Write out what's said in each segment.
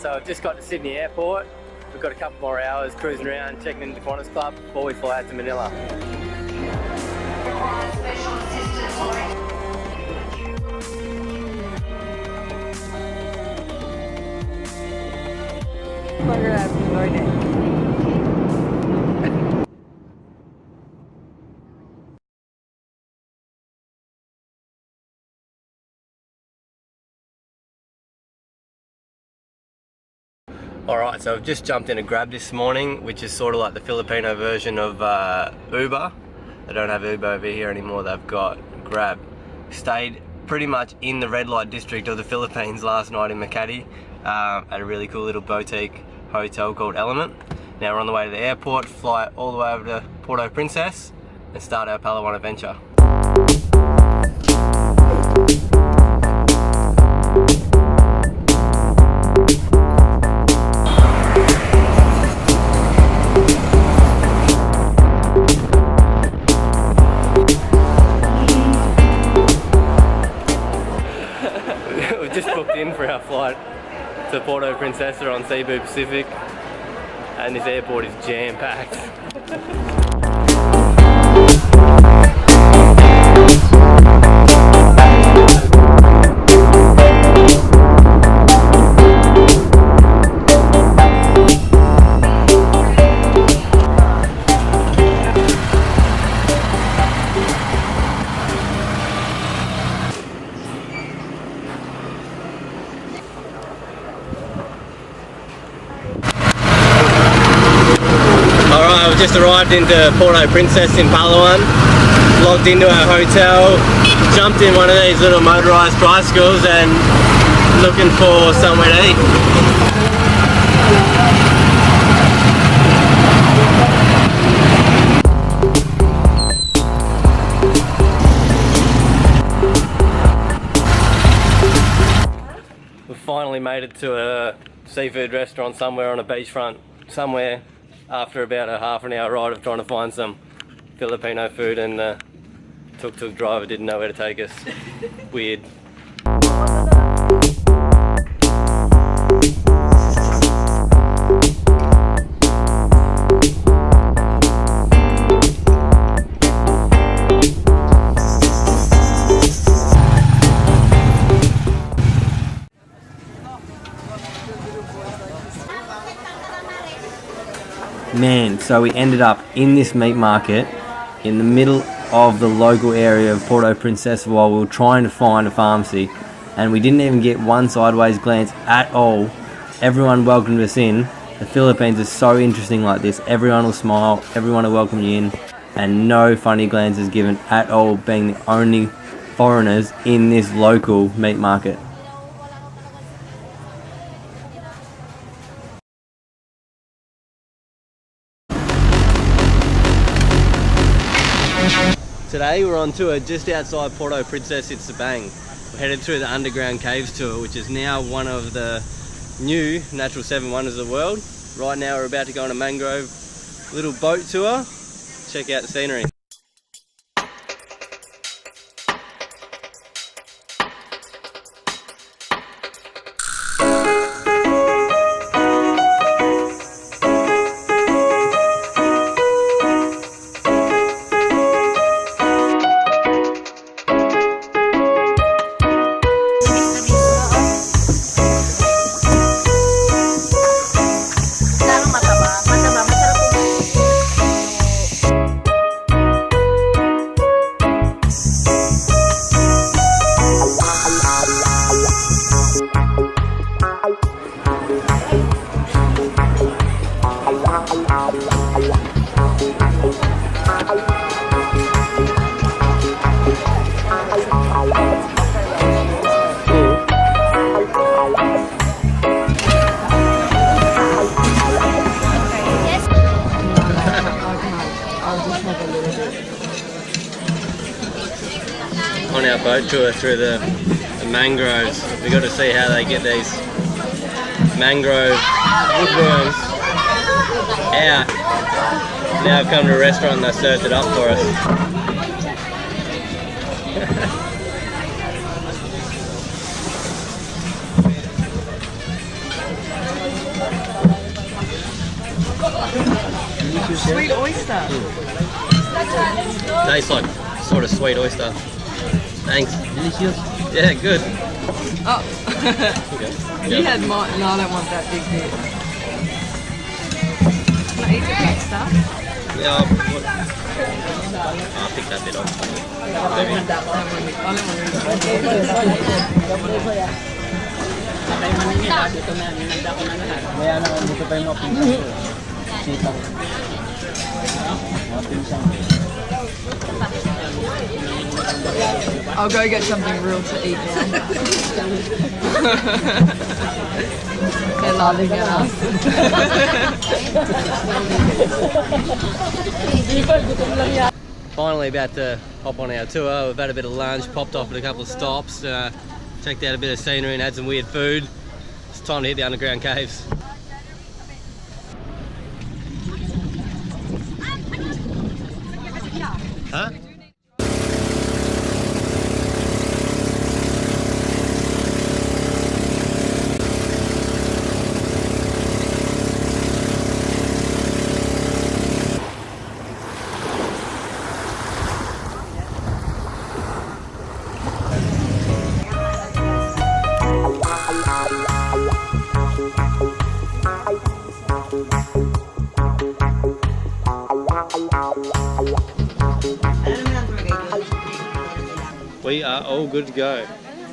so I've just got to Sydney Airport. We've got a couple more hours cruising around, checking into the Qantas Club before we fly out to Manila. Alright, so I've just jumped in a Grab this morning, which is sort of like the Filipino version of Uber. They don't have Uber over here anymore, they've got Grab. Stayed pretty much in the red light district of the Philippines last night in Makati at a really cool little boutique hotel called Element. Now we're on the way to the airport, fly all the way over to Puerto Princesa and start our Palawan adventure. We've just booked in for our flight to Puerto Princesa on Cebu Pacific, and this airport is jam-packed. Alright, we've just arrived into Puerto Princesa in Palawan, logged into our hotel, jumped in one of these little motorised bicycles and looking for somewhere to eat. We've finally made it to a seafood restaurant somewhere on a beachfront, somewhere, after about a half an hour ride of trying to find some Filipino food, and the tuk-tuk driver didn't know where to take us. Weird. Man, so we ended up in this meat market in the middle of the local area of Puerto Princesa while we were trying to find a pharmacy, and we didn't even get one sideways glance at all. Everyone welcomed us in. The Philippines is so interesting like this. Everyone will smile, everyone will welcome you in, and no funny glances given at all, being the only foreigners in this local meat market. Today we're on tour just outside Puerto Princesa in Sabang. We're headed through the underground caves tour, which is now one of the new natural 7 wonders of the world. Right now we're about to go on a mangrove little boat tour. Check out the scenery. On our boat tour through the mangroves, we got to see how they get these mangrove woodworms out. Now I've come to a restaurant and they served it up for us. Sweet oyster. Tastes like sort of sweet oyster. Thanks. Delicious. Yeah, good. Oh. Okay. You had mine. No, I don't want that big bit. Can I eat the big stuff? Yeah, I'll pick that bit off. I'll go get something real to eat now. They're laughing at us. Finally about to hop on our tour. We've had a bit of lunch, popped off at a couple of stops, checked out a bit of scenery and had some weird food. It's time to hit the underground caves. Huh? We are all good to go.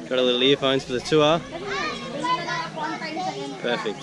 Got a little earphones for the tour. Perfect.